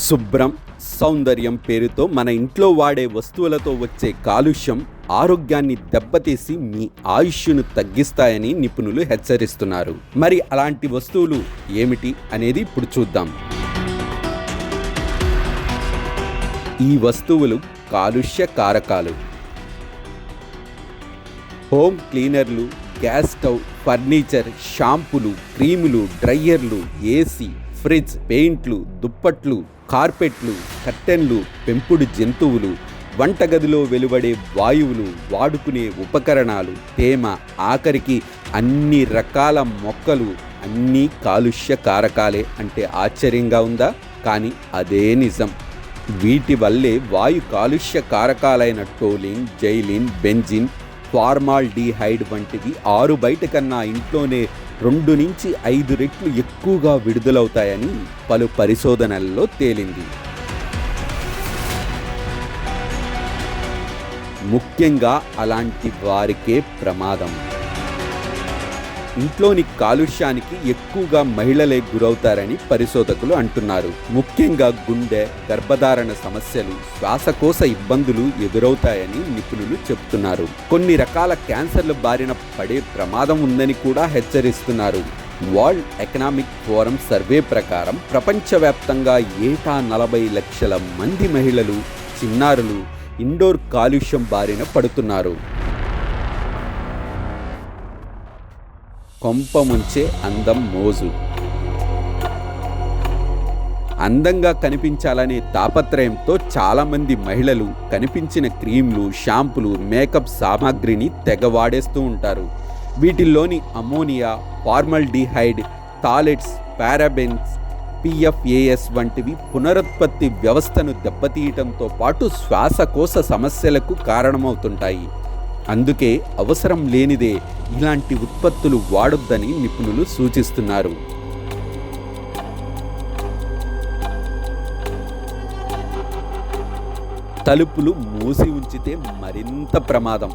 శుభ్రం, సౌందర్యం పేరుతో మన ఇంట్లో వాడే వస్తువులతో వచ్చే కాలుష్యం ఆరోగ్యాన్ని దెబ్బతీసి మీ ఆయుష్ను తగ్గిస్తాయని నిపుణులు హెచ్చరిస్తున్నారు. మరి అలాంటి వస్తువులు ఏమిటి అనేది ఇప్పుడు చూద్దాం. ఈ వస్తువులు కాలుష్య కారకాలు. హోమ్ క్లీనర్లు, గ్యాస్ స్టవ్, ఫర్నిచర్, షాంపూలు, క్రీములు, డ్రైయర్లు, ఏసీ, ఫ్రిడ్జ్, పెయింట్లు, దుప్పట్లు, కార్పెట్లు, కర్టెన్లు, పెంపుడు జంతువులు, వంటగదిలో వెలువడే వాయువులు, వాడుకునే ఉపకరణాలు, తేమ, ఆఖరికి అన్ని రకాల మొక్కలు అన్నీ కాలుష్య కారకాలే అంటే ఆశ్చర్యంగా ఉందా? కానీ అదే నిజం. వీటి వల్లే వాయు కాలుష్య కారకాలైన టోలిన్, జైలిన్, బెంజిన్, ఫార్మాల్డిహైడ్ వంటివి 6 బయట కన్నా ఇంట్లోనే 2 నుంచి 5 రెట్లు ఎక్కువగా విడుదలవుతాయని పలు పరిశోధనల్లో తేలింది. ముఖ్యంగా అలాంటి వారికే ప్రమాదం. ఇంట్లోని కాలుష్యానికి ఎక్కువగా మహిళలే గురవుతారని పరిశోధకులు అంటున్నారు. ముఖ్యంగా గుండె, గర్భధారణ సమస్యలు, శ్వాసకోశ ఇబ్బందులు ఎదురవుతాయని నిపుణులు చెబుతున్నారు. కొన్ని రకాల క్యాన్సర్ల బారిన పడే ప్రమాదం ఉందని కూడా హెచ్చరిస్తున్నారు. వరల్డ్ ఎకనామిక్ ఫోరం సర్వే ప్రకారం ప్రపంచవ్యాప్తంగా ఏటా 40 లక్షల మంది మహిళలు, చిన్నారులు ఇండోర్ కాలుష్యం బారిన పడుతున్నారు. కొంప ముంచే అందం మోజు. అందంగా కనిపించాలనే తాపత్రయంతో చాలామంది మహిళలు కనిపించిన క్రీమ్లు, షాంపులు, మేకప్ సామాగ్రిని తెగ వాడేస్తూ ఉంటారు. వీటిల్లోని ammonia, formaldehyde, phthalates, parabens, PFAS వంటివి పునరుత్పత్తి వ్యవస్థను దెబ్బతీయటంతో పాటు శ్వాసకోశ సమస్యలకు కారణమవుతుంటాయి. అందుకే అవసరం లేనిదే ఇలాంటి ఉత్పత్తులు వాడొద్దని నిపుణులు సూచిస్తున్నారు. తలుపులు మూసి ఉంచితే మరింత ప్రమాదం.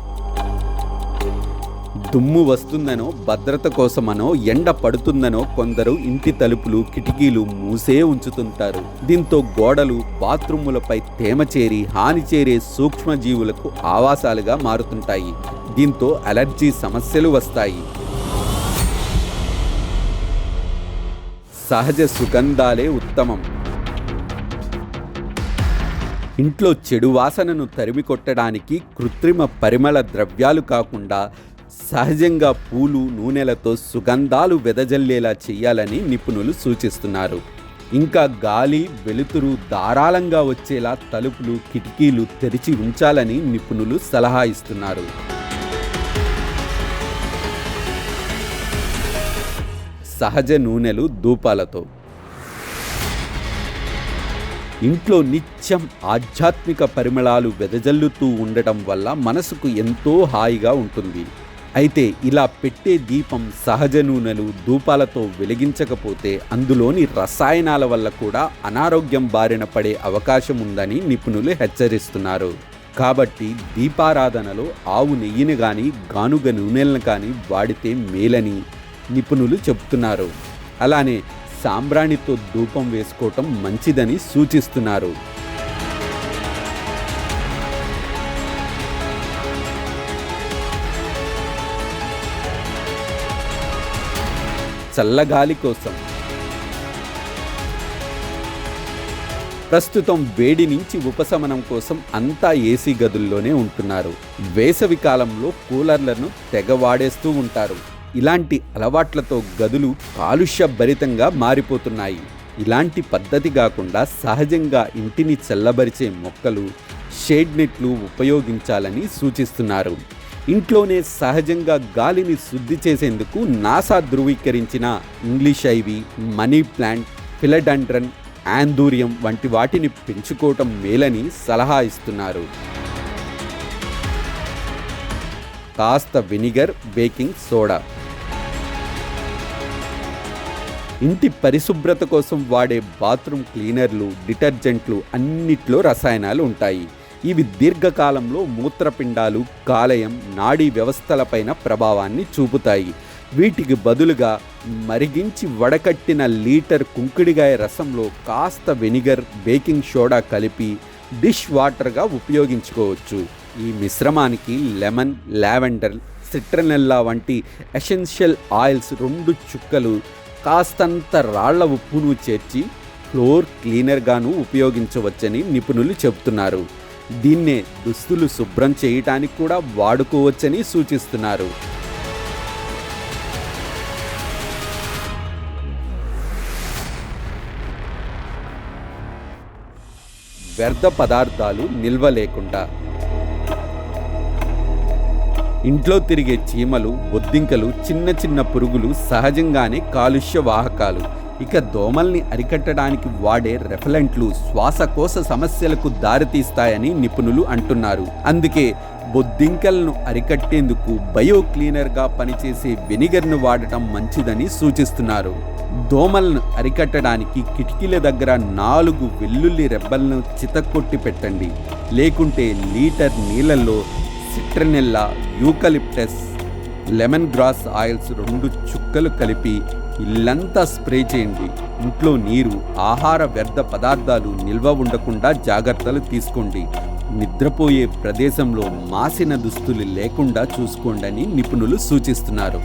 దుమ్ము వస్తుందనో, భద్రత కోసమనో, ఎండ పడుతుందనో కొందరు ఇంటి తలుపులు, కిటికీలు మూసే ఉంచుతుంటారు. దీంతో గోడలు, బాత్రూములపై తేమ చేరి హాని చేరే సూక్ష్మజీవులకు ఆవాసాలుగా మారుతుంటాయి. దీంతో అలర్జీ సమస్యలు వస్తాయి. సహజ సుగంధాలే ఉత్తమం. ఇంట్లో చెడు వాసనను తరిమి కొట్టడానికి కృత్రిమ పరిమళ ద్రవ్యాలు కాకుండా సహజంగా పూలు, నూనెలతో సుగంధాలు వెదజల్లేలా చేయాలని నిపుణులు సూచిస్తున్నారు. ఇంకా గాలి, వెలుతురు ధారాళంగా వచ్చేలా తలుపులు, కిటికీలు తెరిచి ఉంచాలని నిపుణులు సలహా ఇస్తున్నారు. సహజ నూనెలు, ధూపాలతో ఇంట్లో నిత్యం ఆధ్యాత్మిక పరిమళాలు వెదజల్లుతూ ఉండటం వల్ల మనసుకు ఎంతో హాయిగా ఉంటుంది. అయితే ఇలా పెట్టే దీపం సహజ నూనెలు, ధూపాలతో వెలిగించకపోతే అందులోని రసాయనాల వల్ల కూడా అనారోగ్యం బారిన పడే అవకాశం ఉందని నిపుణులు హెచ్చరిస్తున్నారు. కాబట్టి దీపారాధనలో ఆవు నెయ్యిని కానీ, గానుగ నూనెలను కానీ వాడితే మేలని నిపుణులు చెబుతున్నారు. అలానే సాంబ్రాణితో ధూపం వేసుకోవటం మంచిదని సూచిస్తున్నారు. చల్లగాలి కోసం. ప్రస్తుతం వేడి నుంచి ఉపశమనం కోసం అంతా ఏసీ గదుల్లోనే ఉంటున్నారు. వేసవి కాలంలో కూలర్లను తెగ వాడేస్తూ ఉంటారు. ఇలాంటి అలవాట్లతో గదులు కాలుష్యభరితంగా మారిపోతున్నాయి. ఇలాంటి పద్ధతి కాకుండా సహజంగా ఇంటిని చల్లబరిచే మొక్కలు, షేడ్ నెట్లు ఉపయోగించాలని సూచిస్తున్నారు. ఇంట్లోనే సహజంగా గాలిని శుద్ధి చేసేందుకు నాసా ధృవీకరించిన English ivy, money plant, philodendron, anthurium వంటి వాటిని పెంచుకోవటం మేలని సలహా ఇస్తున్నారు. కాస్త వెనిగర్, బేకింగ్ సోడా. ఇంటి పరిశుభ్రత కోసం వాడే బాత్రూమ్ క్లీనర్లు, డిటర్జెంట్లు అన్నిట్లో రసాయనాలు ఉంటాయి. ఇవి దీర్ఘకాలంలో మూత్రపిండాలు, కాలేయం, నాడీ వ్యవస్థలపైన ప్రభావాన్ని చూపుతాయి. వీటికి బదులుగా మరిగించి వడకట్టిన లీటర్ కుంకుడికాయ రసంలో కాస్త వెనిగర్, బేకింగ్ సోడా కలిపి డిష్ వాటర్గా ఉపయోగించుకోవచ్చు. ఈ మిశ్రమానికి లెమన్, లావెండర్, సిట్రనెల్లా వంటి ఎసెన్షియల్ ఆయిల్స్ 2 చుక్కలు, కాస్తంత రాళ్ల ఉప్పును చేర్చి ఫ్లోర్ క్లీనర్గాను ఉపయోగించవచ్చని నిపుణులు చెబుతున్నారు. దీన్నే దుస్తులు శుభ్రం చేయటానికి కూడా వాడుకోవచ్చని సూచిస్తున్నారు. వ్యర్థ పదార్థాలు నిల్వ లేకుండా. ఇంట్లో తిరిగే చీమలు, బొద్దింకలు, చిన్న చిన్న పురుగులు సహజంగానే కాలుష్య వాహకాలు. ఇక దోమల్ని అరికట్టడానికి వాడే రెఫలెంట్లు శ్వాసకోశ సమస్యలకు దారితీస్తాయని నిపుణులు అంటున్నారు. అందుకే బొద్దింకలను అరికట్టేందుకు బయో క్లీనర్గా పనిచేసే వెనిగర్ను వాడటం మంచిదని సూచిస్తున్నారు. దోమలను అరికట్టడానికి కిటికీల దగ్గర 4 వెల్లుల్లి రెబ్బలను చితక్కొట్టి పెట్టండి. లేకుంటే లీటర్ నీళ్ళల్లో సిట్రనెల్లా, యూకలిప్టస్, లెమన్ గ్రాస్ ఆయిల్స్ 2 చుక్కలు కలిపి ఇల్లంతా స్ప్రే చేయండి. ఇంట్లో నీరు, ఆహార వ్యర్థ పదార్థాలు నిల్వ ఉండకుండా జాగ్రత్తలు తీసుకోండి. నిద్రపోయే ప్రదేశంలో మాసిన దుస్తులు లేకుండా చూసుకోండి అని నిపుణులు సూచిస్తున్నారు.